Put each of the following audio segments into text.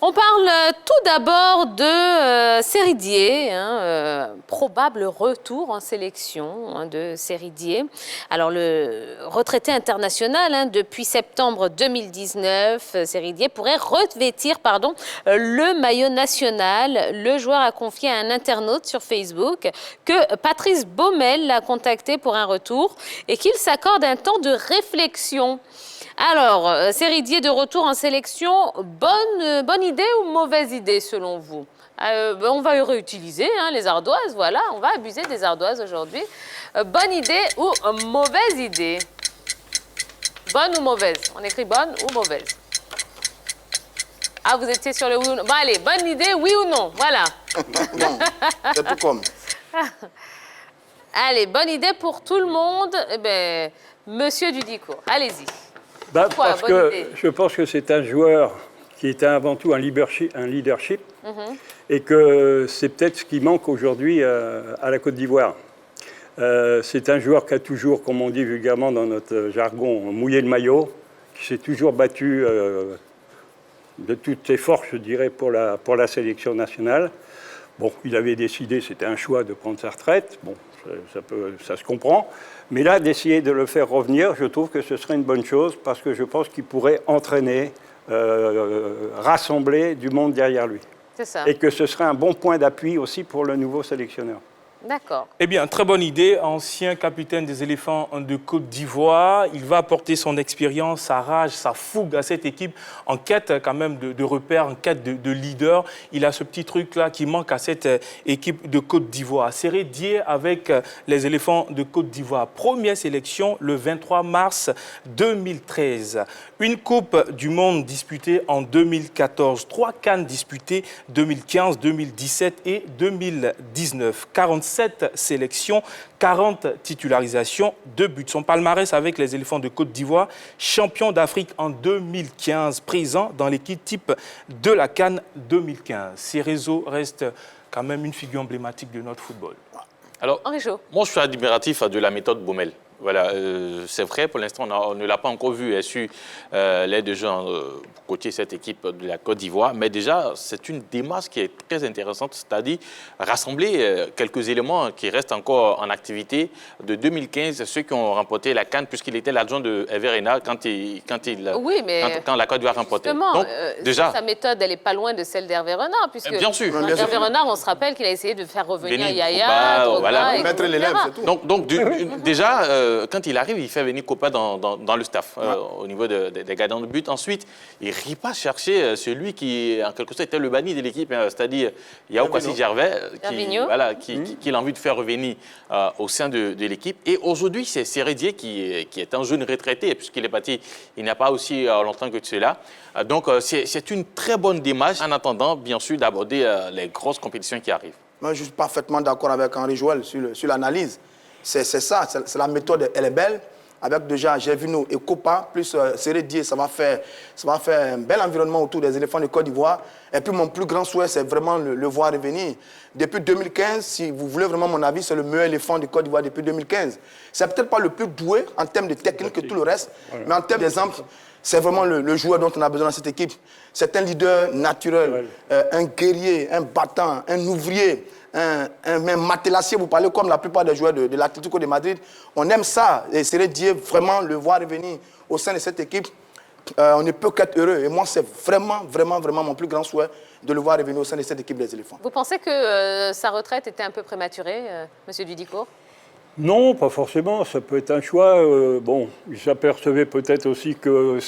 On parle tout d'abord de Seridier, probable retour en sélection de Seridier. Alors, le retraité international depuis septembre 2019, Seridier pourrait revêtir le maillot national. Le joueur a confié à un internaute sur Facebook que Patrice Baumel l'a contacté pour un retour et qu'il s'accorde un temps de réflexion. Alors, Seridier de retour en sélection, bonne idée ou mauvaise idée selon vous? On va réutiliser les ardoises, voilà, on va abuser des ardoises aujourd'hui. Bonne idée ou mauvaise idée? Bonne ou mauvaise? On écrit bonne ou mauvaise? Ah, vous étiez sur le oui ou non. Bon, allez, bonne idée, oui ou non? Voilà. Non, c'est tout comme. Allez, bonne idée pour tout le monde. Eh bien, Monsieur Dudicourt, allez-y. Parce que je pense que c'est un joueur qui est avant tout un leadership et que c'est peut-être ce qui manque aujourd'hui à la Côte d'Ivoire. C'est un joueur qui a toujours, comme on dit vulgairement dans notre jargon, mouillé le maillot, qui s'est toujours battu de toutes ses forces, je dirais, pour la sélection nationale. Bon, il avait décidé, c'était un choix de prendre sa retraite. Bon, ça se comprend. Mais là, d'essayer de le faire revenir, je trouve que ce serait une bonne chose parce que je pense qu'il pourrait entraîner, rassembler du monde derrière lui. C'est ça. Et que ce serait un bon point d'appui aussi pour le nouveau sélectionneur. D'accord. Eh bien, très bonne idée. Ancien capitaine des éléphants de Côte d'Ivoire, il va apporter son expérience, sa rage, sa fougue à cette équipe en quête quand même de repères, en quête de leader. Il a ce petit truc-là qui manque à cette équipe de Côte d'Ivoire. Seridier avec les éléphants de Côte d'Ivoire. Première sélection le 23 mars 2013. Une Coupe du Monde disputée en 2014. 3 CAN disputées 2015, 2017 et 2019. 47 sélections, 40 titularisations, 2 buts. Son palmarès avec les éléphants de Côte d'Ivoire, champion d'Afrique en 2015, présent dans l'équipe type de la CAN 2015. Ces réseaux restent quand même une figure emblématique de notre football. Alors, moi, je suis admiratif de la méthode Baumel. Voilà, c'est vrai, pour l'instant, on ne l'a pas encore vu su l'aide de gens côté cette équipe de la Côte d'Ivoire. Mais déjà, c'est une démarche qui est très intéressante, c'est-à-dire rassembler quelques éléments qui restent encore en activité de 2015, ceux qui ont remporté la CAN, puisqu'il était l'adjoint de Hervé Renard quand la Côte d'Ivoire remportait. Donc, déjà, sa méthode, elle n'est pas loin de celle d'Hervé Renard, puisque bien sûr. Hervé Renard, on se rappelle qu'il a essayé de faire revenir Yaya, Drogba, mettre l'élève, c'est tout. Donc déjà, quand il arrive, il fait venir Copa dans le staff, au niveau des gardiens de but. Ensuite, il ne rit pas chercher celui qui, en quelque sorte, était le banni de l'équipe, c'est-à-dire Yao Kwasi Gervais, qui a envie de faire revenir au sein de l'équipe. Et aujourd'hui, c'est Seridier qui est un jeune retraité, puisqu'il est parti, il n'y a pas aussi longtemps que cela. Donc, c'est une très bonne démarche, en attendant, bien sûr, d'aborder les grosses compétitions qui arrivent. Moi, je suis parfaitement d'accord avec Henri Joël sur l'analyse. C'est ça, c'est la méthode, elle est belle. Avec déjà Gervinho et Copa, plus Seridier, ça va faire un bel environnement autour des éléphants de Côte d'Ivoire. Et puis mon plus grand souhait, c'est vraiment le voir revenir. Depuis 2015, si vous voulez vraiment mon avis, c'est le meilleur éléphant de Côte d'Ivoire depuis 2015. C'est peut-être pas le plus doué en termes de technique que tout le reste, mais en termes d'exemple, c'est vraiment le joueur dont on a besoin dans cette équipe. C'est un leader naturel, un guerrier, un battant, un ouvrier. Un matelassier, vous parlez comme la plupart des joueurs de l'Atlético de Madrid. On aime ça. Et Seridier, vraiment, le voir revenir au sein de cette équipe, on ne peut qu'être heureux. Et moi, c'est vraiment mon plus grand souhait de le voir revenir au sein de cette équipe des éléphants. Vous pensez que sa retraite était un peu prématurée, Monsieur Dudicourt? Non, pas forcément. Ça peut être un choix. Bon, il s'apercevait peut-être aussi que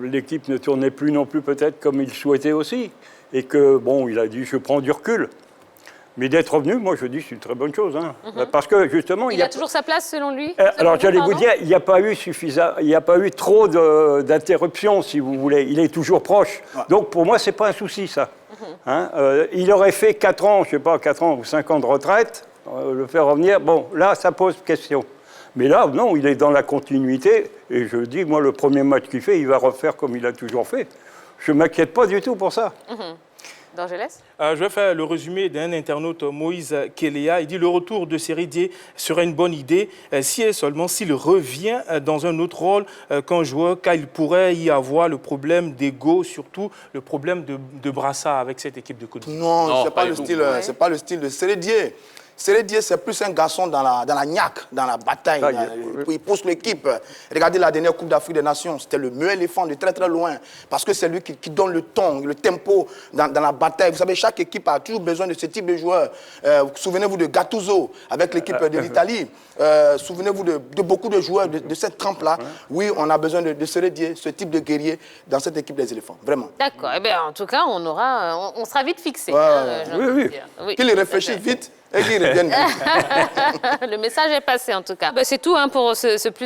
l'équipe ne tournait plus non plus peut-être comme il souhaitait aussi. Et que, bon, il a dit, je prends du recul. Mais d'être revenu, moi, je dis, c'est une très bonne chose. Parce que, justement... Il a toujours sa place, selon lui? Alors, j'allais vous dire, il n'y a pas eu trop d'interruptions, si vous voulez. Il est toujours proche. Ouais. Donc, pour moi, ce n'est pas un souci, ça. Il aurait fait 4 ans, je ne sais pas, 4 ans ou 5 ans de retraite, le faire revenir. Bon, là, ça pose question. Mais là, non, il est dans la continuité. Et je dis, moi, le premier match qu'il fait, il va refaire comme il a toujours fait. Je ne m'inquiète pas du tout pour ça. d'Angeles? Je vais faire le résumé d'un internaute, Moïse Kelea. Il dit le retour de Série serait une bonne idée si et seulement s'il revient dans un autre rôle qu'un joueur, car il pourrait y avoir le problème d'ego, surtout le problème de brassard avec cette équipe de Côte d'Ivoire. Non, c'est pas le style de Sérédié. Sérédié, c'est plus un garçon dans la niaque, dans la bataille. Il pousse l'équipe. Regardez la dernière Coupe d'Afrique des Nations, c'était le meilleur éléphant de très très loin. Parce que c'est lui qui donne le ton, le tempo dans la bataille. Vous savez, chaque équipe a toujours besoin de ce type de joueurs. Souvenez-vous de Gattuso avec l'équipe de l'Italie. Souvenez-vous de beaucoup de joueurs de cette trempe-là. Oui, on a besoin de Sérédié, ce type de guerrier dans cette équipe des éléphants. Vraiment. D'accord. Eh bien, en tout cas, on sera vite fixé. Oui. Qu'il y réfléchisse vite. Et qu'il revienne vite. Le message est passé en tout cas. C'est tout pour ce plus